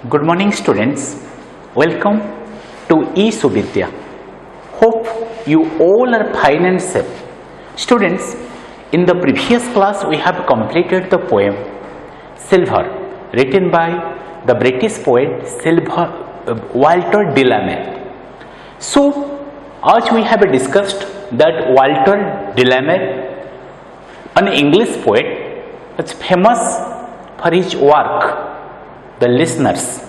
Good morning students, welcome to eSuvidya. Hope you all are fine and safe. Students, in the previous class we have completed the poem Silver written by the British poet Walter Delamere. So, as we have discussed that Walter Delamere, an English poet, is famous for his work The Listeners,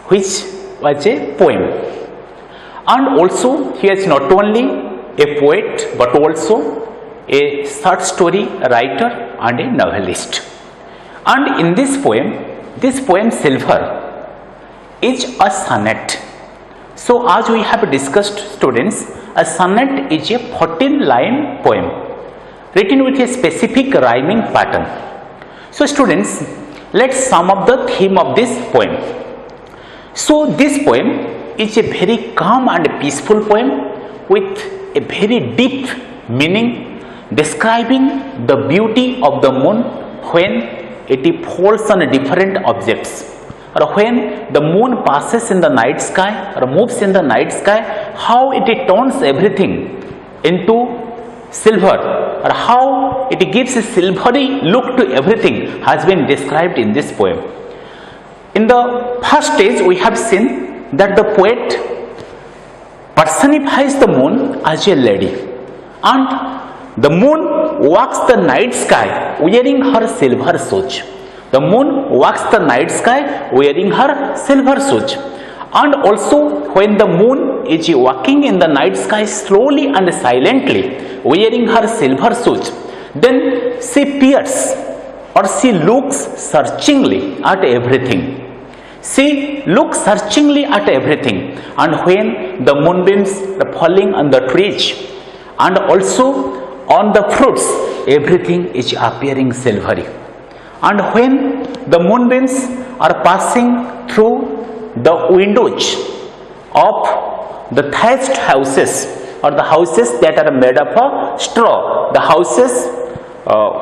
which was a poem, and also he is not only a poet but also a short story writer and a novelist. And in this poem Silver is a sonnet. So as we have discussed students, a sonnet is a 14-line poem written with a specific rhyming pattern. So students, let's sum up the theme of this poem. So this poem is a very calm and peaceful poem with a very deep meaning, describing the beauty of the moon when it falls on different objects, or when the moon passes in the night sky or moves in the night sky, how it turns everything into silver, or how it gives a silvery look to everything has been described in this poem. In the first stage we have seen that the poet personifies the moon as a lady, and the moon walks the night sky wearing her silver shoes. The moon walks the night sky wearing her silver shoes. And also when the moon is walking in the night sky slowly and silently wearing her silver shoes, then she peers or she looks searchingly at everything. She looks searchingly at everything, and when the moonbeams are falling on the trees and also on the fruits, everything is appearing silvery. And when the moonbeams are passing through the windows of the thatched houses, or the houses that are made of straw, the houses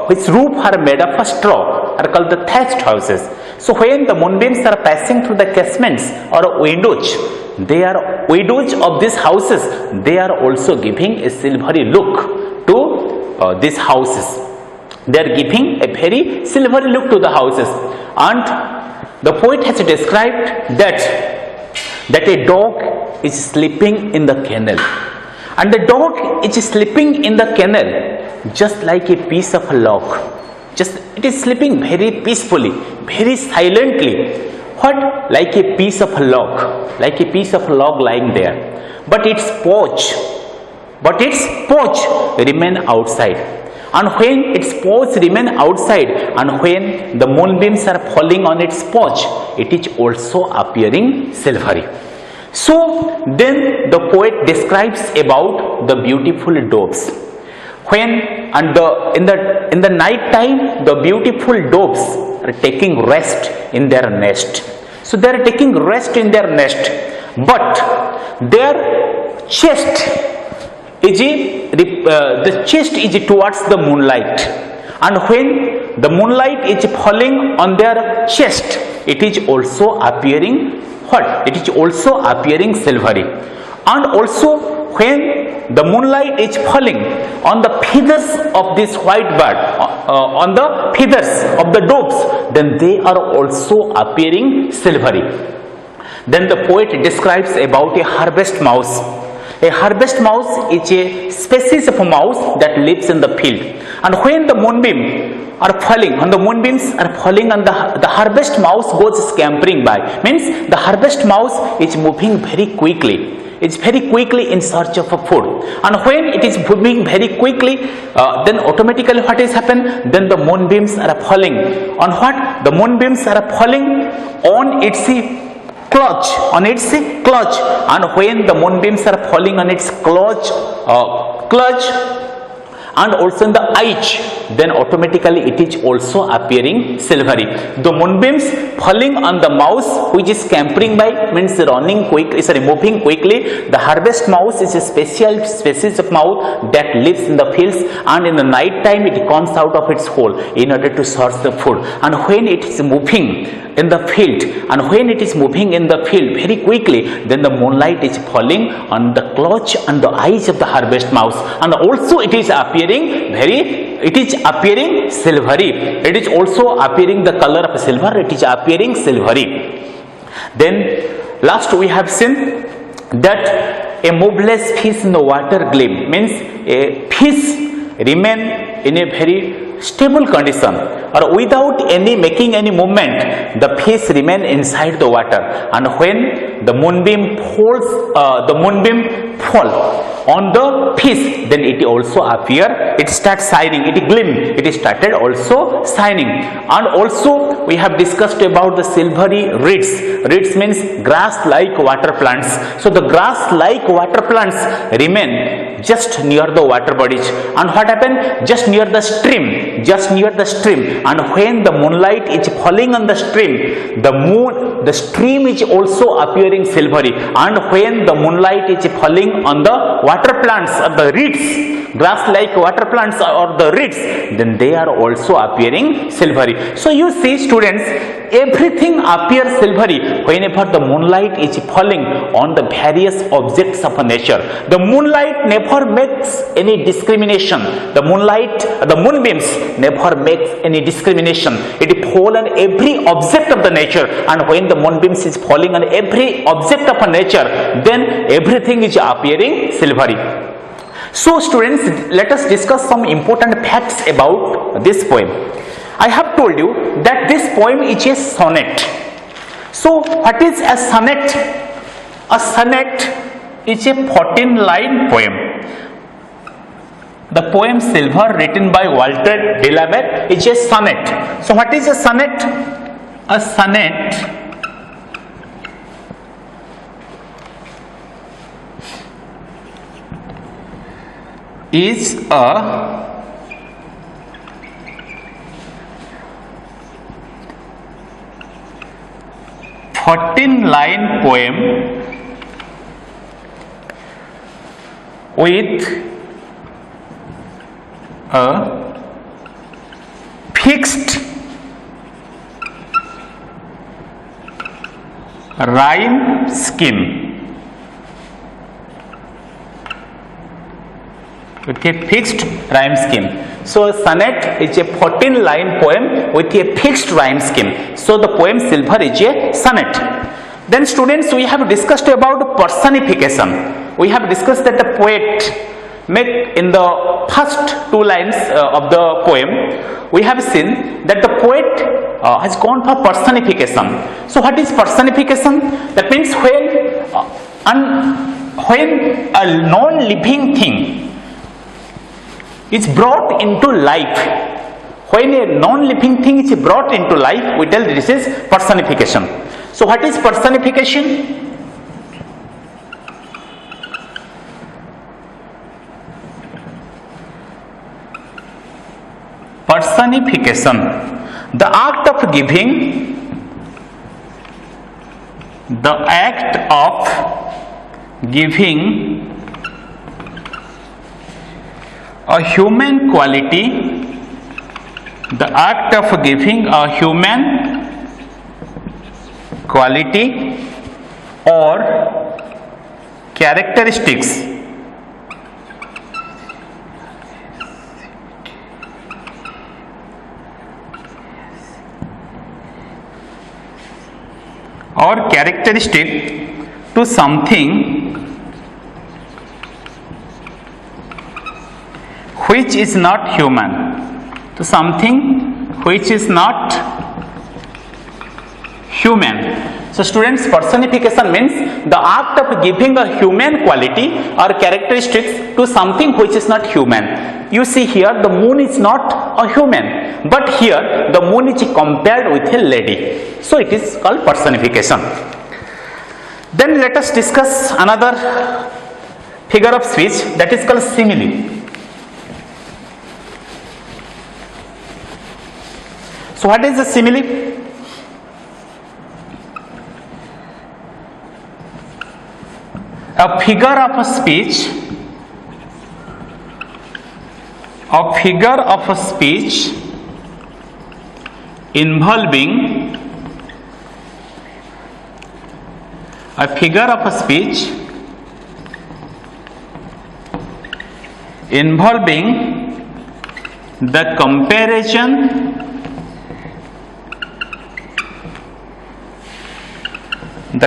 which roof are made of straw are called the thatched houses. So when the moonbeams are passing through the casements or windows, they are windows of these houses, they are also giving a silvery look to these houses. They are giving a very silvery look to the houses. And the poet has described that a dog is sleeping in the kennel, and the dog is sleeping in the kennel just like a piece of log. Just it is sleeping very peacefully, very silently. What? Like a piece of log, lying there. But its pouch remain outside. And when its pouch remain outside, and when the moonbeams are falling on its pouch, it is also appearing silvery. So then the poet describes about the beautiful doves. When in the night time, the beautiful doves are taking rest in their nest. So they are taking rest in their nest, but their chest the chest is towards the moonlight, and when the moonlight is falling on their chest, it is also appearing what? It is also appearing silvery. And also when the moonlight is falling on the feathers of this white bird, on the feathers of the doves, then they are also appearing silvery. Then the poet describes about a harvest mouse. A harvest mouse is a species of mouse that lives in the field, and when the moonbeams are falling on the harvest mouse goes scampering by. Means the harvest mouse is moving very quickly. It's very quickly in search of food, and when it is moving very quickly, then automatically what is happened? Then the moonbeams are falling on what? The moonbeams are falling on its clutch, and when the moonbeams are falling on its clutch, and also in the eyes, then automatically it is also appearing silvery. The moonbeams falling on the mouse which is scampering by, means running quick, is moving quickly. The harvest mouse is a special species of mouse that lives in the fields, and in the night time it comes out of its hole in order to search the food. And when it is moving in the field, and when it is moving in the field very quickly, then the moonlight is falling on the clutch and the eyes of the harvest mouse, and also it is appearing silvery. It is also appearing the color of silver, it is appearing silvery. Then last we have seen that a moveless fish in the water gleam, means a fish remain in a very stable condition, or without any making any movement, the fish remain inside the water, and when the moonbeam fall on the fish, then it also appear, it starts shining, it gleam, it started also shining. And also we have discussed about the silvery reeds. Reeds means grass like water plants. So the grass like water plants remain just near the water bodies, and what happened, just near the stream, and when the moonlight is falling on the stream, the stream is also appearing silvery, and when the moonlight is falling on the water plants or the reeds, grass like water plants or the reeds, then they are also appearing silvery. So you see students, everything appears silvery whenever the moonlight is falling on the various objects of nature. The moonlight never makes any discrimination. The moonbeams never makes any discrimination. It falls on every object of the nature, and when the moonbeams is falling on every object of nature, then everything is appearing silvery. So students, let us discuss some important facts about this poem. I have told you that this poem is a sonnet. So what is a sonnet? A sonnet is a 14-line poem. The poem Silver, written by Walter de la Mare, is a sonnet. So what is a sonnet? A sonnet is a line poem with a fixed rhyme scheme. With a fixed rhyme scheme. So a sonnet is a 14-line poem with a fixed rhyme scheme. So the poem Silver is a sonnet. Then students, we have discussed about personification. We have discussed that the poet make in the first 2 lines of the poem, we have seen that the poet has gone for personification. So what is personification? That means when a non-living thing is brought into life. When a non-living thing is brought into life, we tell this is personification. So what is personification? Personification, the act of giving a human quality, the act of giving a human quality or characteristics to something which is not human, to something which is not human. So students, personification means the act of giving a human quality or characteristics to something which is not human. You see here the moon is not a human, but here the moon is compared with a lady. So it is called personification. Then let us discuss another figure of speech, that is called simile. So what is the simile? A figure of speech, involving the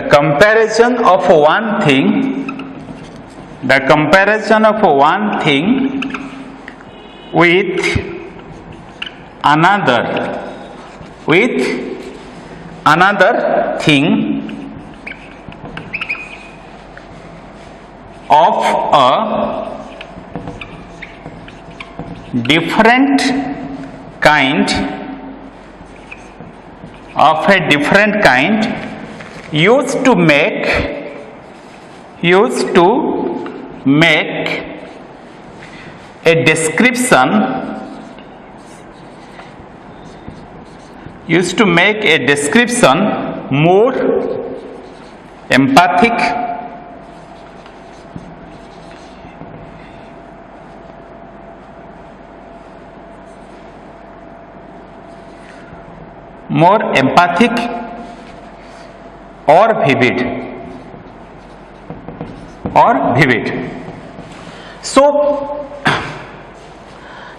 comparison of one thing with another thing of a different kind, used to make a description more empathic, or vivid. So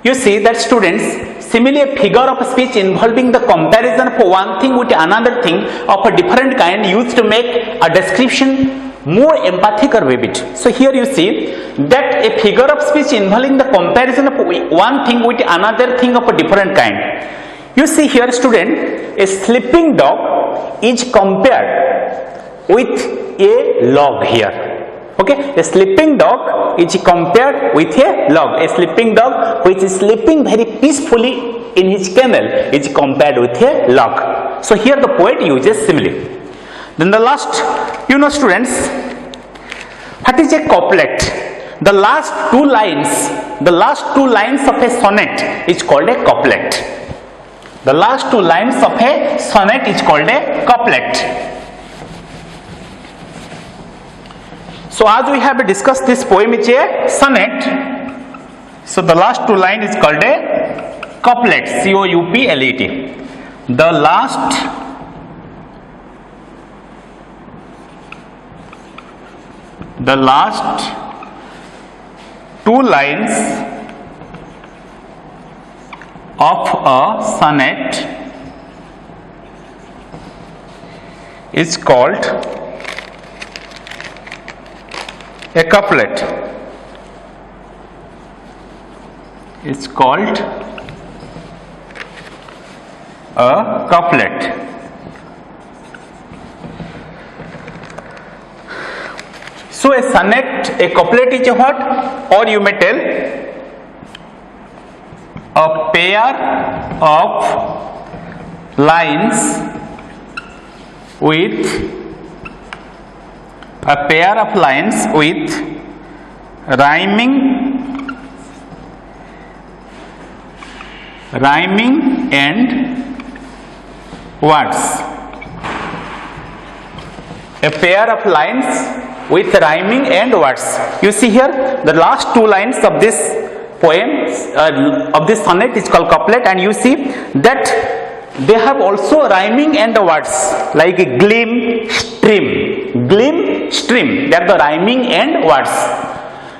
you see that students, simile, a figure of speech involving the comparison of one thing with another thing of a different kind, used to make a description more empathic or vivid. So here you see that a figure of speech involving the comparison of one thing with another thing of a different kind. You see here, student, a sleeping dog is compared with a log here. Okay, a sleeping dog is compared with a log. A sleeping dog which is sleeping very peacefully in his kennel is compared with a log. So here the poet uses simile. Then the last, students, what is a couplet? The last two lines of a sonnet is called a couplet. The last two lines of a sonnet is called a couplet. So as we have discussed, this poem is a sonnet. So the last two lines is called a couplet. C-O-U-P-L-E-T. The last two lines of a sonnet is called a couplet. It's called a couplet. So a sonnet, a couplet is a what? Or you may tell, a pair of lines with rhyming and words. A pair of lines with rhyming and words. You see here, the last two lines of this poem, of this sonnet is called couplet, and you see that they have also rhyming and words like gleam, stream. Gleam, stream, they are the rhyming and words.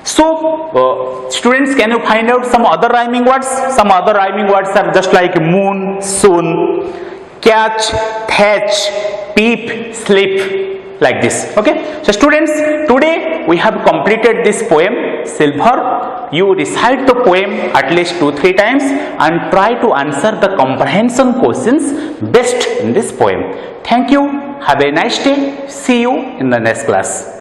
So students, can you find out some other rhyming words? Some other rhyming words are just like moon, soon, catch, thatch, peep, sleep, like this. Okay, so students, today we have completed this poem Silver. You recite the poem at least 2-3 times and try to answer the comprehension questions best in this poem. Thank you. Have a nice day. See you in the next class.